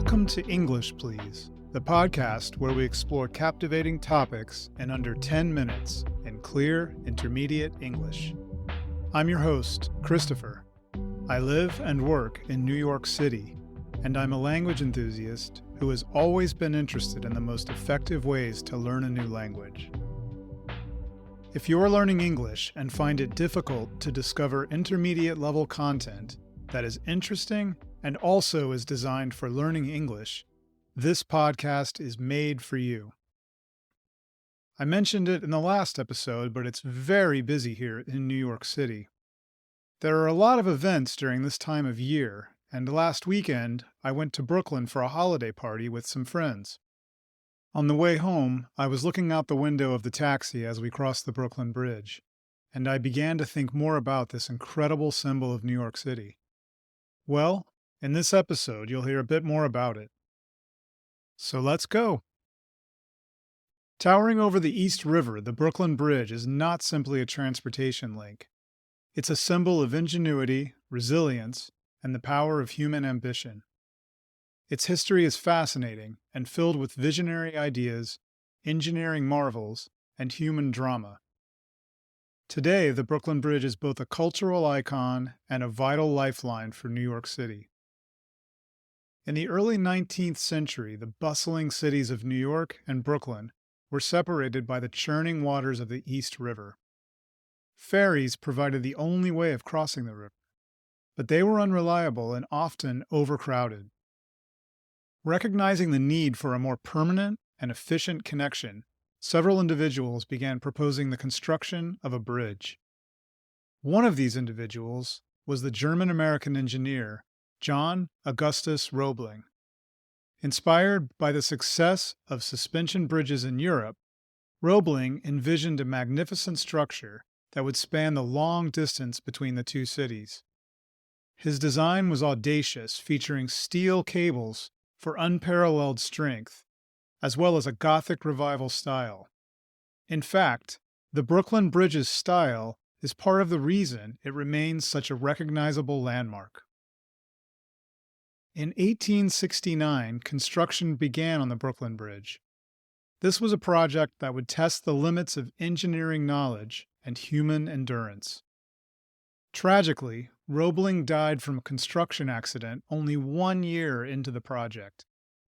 Welcome to English, Please, the podcast where we explore captivating topics in under 10 minutes in clear, intermediate English. I'm your host, Christopher. I live and work in New York City, and I'm a language enthusiast who has always been interested in the most effective ways to learn a new language. If you're learning English and find it difficult to discover intermediate level content that is interesting and also is designed for learning English, this podcast is made for you. I mentioned it in the last episode, but it's very busy here in New York City. There are a lot of events during this time of year, and last weekend I went to Brooklyn for a holiday party with some friends. On the way home, I was looking out the window of the taxi as we crossed the Brooklyn Bridge, and I began to think more about this incredible symbol of New York City. Well, in this episode, you'll hear a bit more about it. So let's go. Towering over the East River, the Brooklyn Bridge is not simply a transportation link. It's a symbol of ingenuity, resilience, and the power of human ambition. Its history is fascinating and filled with visionary ideas, engineering marvels, and human drama. Today, the Brooklyn Bridge is both a cultural icon and a vital lifeline for New York City. In the early 19th century, the bustling cities of New York and Brooklyn were separated by the churning waters of the East River. Ferries provided the only way of crossing the river, but they were unreliable and often overcrowded. Recognizing the need for a more permanent and efficient connection, several individuals began proposing the construction of a bridge. One of these individuals was the German-American engineer John Augustus Roebling. Inspired by the success of suspension bridges in Europe, Roebling envisioned a magnificent structure that would span the long distance between the two cities. His design was audacious, featuring steel cables for unparalleled strength, as well as a Gothic Revival style. In fact, the Brooklyn Bridge's style is part of the reason it remains such a recognizable landmark. In 1869, construction began on the Brooklyn Bridge. This was a project that would test the limits of engineering knowledge and human endurance. Tragically, Roebling died from a construction accident only 1 year into the project,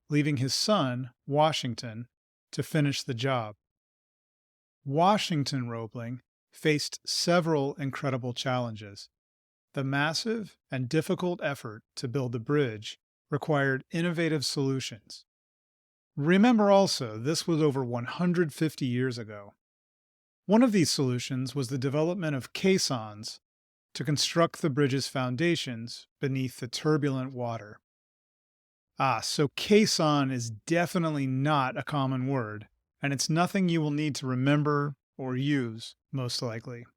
leaving his son, Washington, to finish the job. Washington Roebling faced several incredible challenges. The massive and difficult effort to build the bridge required innovative solutions. Remember also, this was over 150 years ago. One of these solutions was the development of caissons to construct the bridge's foundations beneath the turbulent water. So caisson is definitely not a common word, and it's nothing you will need to remember or use, most likely.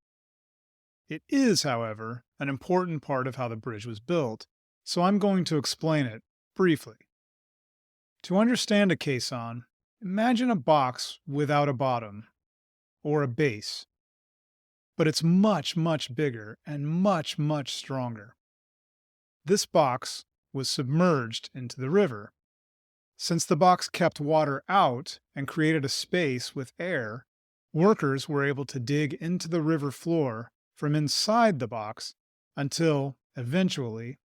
It is, however, an important part of how the bridge was built, so I'm going to explain it briefly. To understand a caisson, imagine a box without a bottom, or a base. But it's much, much bigger and much, much stronger. This box was submerged into the river. Since the box kept water out and created a space with air, workers were able to dig into the river floor from inside the box until, eventually,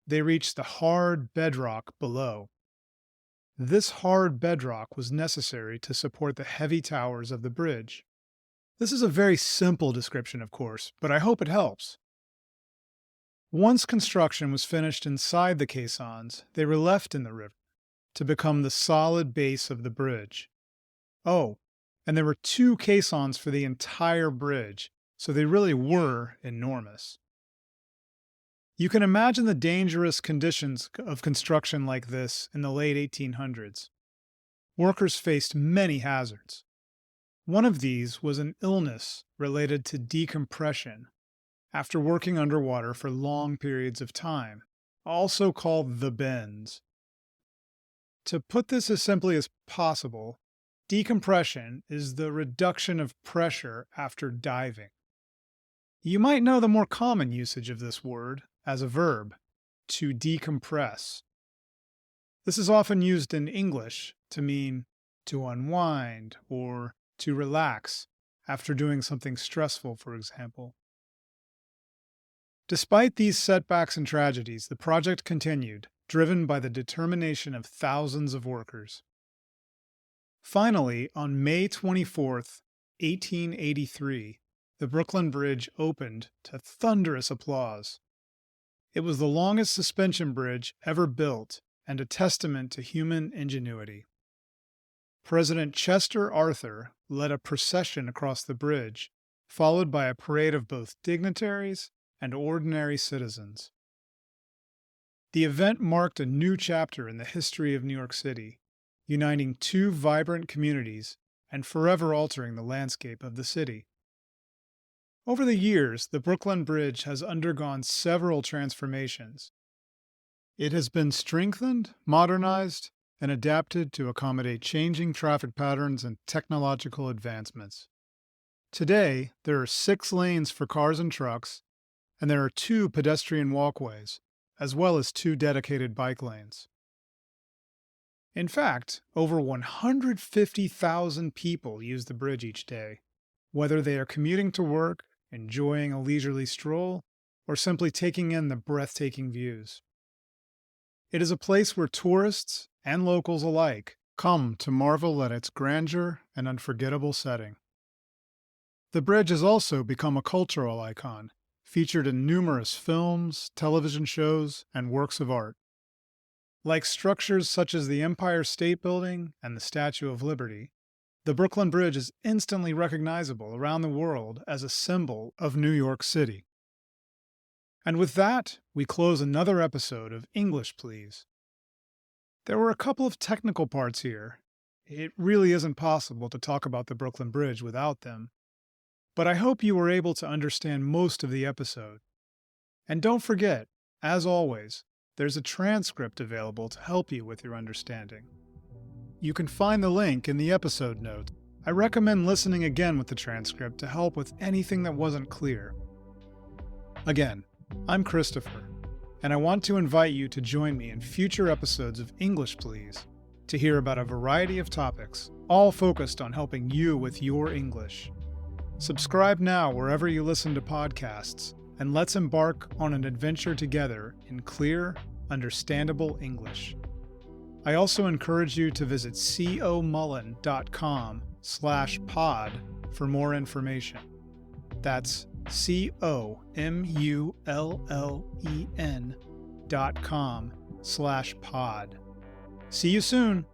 they reached the hard bedrock below. This hard bedrock was necessary to support the heavy towers of the bridge. This is a very simple description, of course, but I hope it helps. Once construction was finished inside the caissons, they were left in the river to become the solid base of the bridge. Oh, and there were 2 caissons for the entire bridge, so they really were enormous. You can imagine the dangerous conditions of construction like this in the late 1800s. Workers faced many hazards. One of these was an illness related to decompression after working underwater for long periods of time, also called the bends. To put this as simply as possible, decompression is the reduction of pressure after diving. You might know the more common usage of this word as a verb, to decompress. This is often used in English to mean to unwind or to relax after doing something stressful, for example. Despite these setbacks and tragedies, the project continued, driven by the determination of thousands of workers. Finally, on May 24, 1883, the Brooklyn Bridge opened to thunderous applause. It was the longest suspension bridge ever built and a testament to human ingenuity. President Chester Arthur led a procession across the bridge, followed by a parade of both dignitaries and ordinary citizens. The event marked a new chapter in the history of New York City, uniting two vibrant communities and forever altering the landscape of the city. Over the years, the Brooklyn Bridge has undergone several transformations. It has been strengthened, modernized, and adapted to accommodate changing traffic patterns and technological advancements. Today, there are 6 lanes for cars and trucks, and there are 2 pedestrian walkways, as well as 2 dedicated bike lanes. In fact, over 150,000 people use the bridge each day, whether they are commuting to work, enjoying a leisurely stroll, or simply taking in the breathtaking views. It is a place where tourists and locals alike come to marvel at its grandeur and unforgettable setting. The bridge has also become a cultural icon, featured in numerous films, television shows, and works of art. Like structures such as the Empire State Building and the Statue of Liberty, the Brooklyn Bridge is instantly recognizable around the world as a symbol of New York City. And with that, we close another episode of English Please. There were a couple of technical parts here. It really isn't possible to talk about the Brooklyn Bridge without them. But I hope you were able to understand most of the episode. And don't forget, as always, there's a transcript available to help you with your understanding. You can find the link in the episode notes. I recommend listening again with the transcript to help with anything that wasn't clear. Again, I'm Christopher, and I want to invite you to join me in future episodes of English Please to hear about a variety of topics, all focused on helping you with your English. Subscribe now wherever you listen to podcasts, and let's embark on an adventure together in clear, understandable English. I also encourage you to visit comullen.com/pod for more information. That's comullen.com/pod. See you soon!